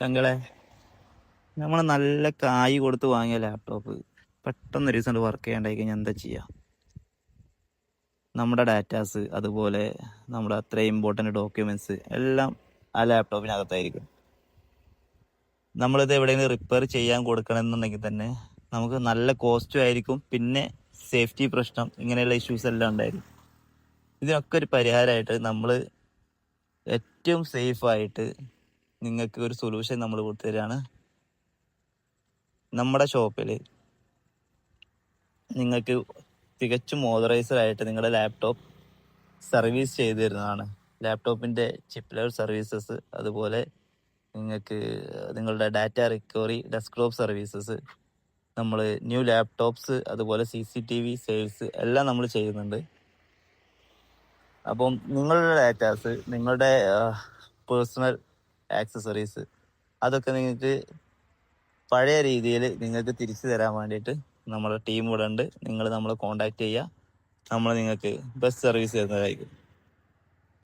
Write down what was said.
ചങ്കളെ, നമ്മൾ നല്ല കായ് കൊടുത്ത് വാങ്ങിയ ലാപ്ടോപ്പ് പെട്ടെന്ന് ഒരു ദിവസം വർക്ക് ചെയ്യാണ്ടായി കഴിഞ്ഞാൽ എന്താ ചെയ്യുക? നമ്മുടെ ഡാറ്റാസ്, അതുപോലെ നമ്മുടെ അത്രയും ഇമ്പോർട്ടൻ്റ് ഡോക്യുമെന്റ്സ് എല്ലാം ആ ലാപ്ടോപ്പിനകത്തായിരിക്കും. നമ്മളിത് എവിടെയെങ്കിലും റിപ്പയർ ചെയ്യാൻ കൊടുക്കണമെന്നുണ്ടെങ്കിൽ തന്നെ നമുക്ക് നല്ല കോസ്റ്റും ആയിരിക്കും, പിന്നെ സേഫ്റ്റി പ്രശ്നം, ഇങ്ങനെയുള്ള ഇഷ്യൂസ് എല്ലാം ഉണ്ടായിരിക്കും. ഇതിനൊക്കെ ഒരു പരിഹാരമായിട്ട് നമ്മൾ ഏറ്റവും സേഫായിട്ട് നിങ്ങൾക്ക് ഒരു സൊല്യൂഷൻ നമ്മൾ കൊടുത്തു തരികയാണ്. നമ്മുടെ ഷോപ്പിൽ നിങ്ങൾക്ക് തികച്ചും ഓതറൈസ്ഡ് ആയിട്ട് നിങ്ങളുടെ ലാപ്ടോപ്പ് സർവീസ് ചെയ്തു തരുന്നതാണ്. ലാപ്ടോപ്പിൻ്റെ ചിപ്പ് ലെവൽ സർവീസസ്, അതുപോലെ നിങ്ങൾക്ക് നിങ്ങളുടെ ഡാറ്റ റിക്കവറി, ഡെസ്ക്ടോപ്പ് സർവീസസ്, നമ്മൾ ന്യൂ ലാപ്ടോപ്സ്, അതുപോലെ CCTV സെയിൽസ് എല്ലാം നമ്മൾ ചെയ്യുന്നുണ്ട്. അപ്പം നിങ്ങളുടെ ഡാറ്റാസ്, നിങ്ങളുടെ പേഴ്സണൽ ആക്സസറീസ് അതൊക്കെ നിങ്ങൾക്ക് പഴയ രീതിയിൽ നിങ്ങൾക്ക് തിരിച്ചു തരാൻ വേണ്ടിയിട്ട് നമ്മുടെ ടീം ഇവിടെ ഉണ്ട്. നിങ്ങൾ നമ്മളെ കോൺടാക്ട് ചെയ്യുക, നമ്മൾ നിങ്ങൾക്ക് ബെസ്റ്റ് സർവീസ് തരുന്നതായിരിക്കും.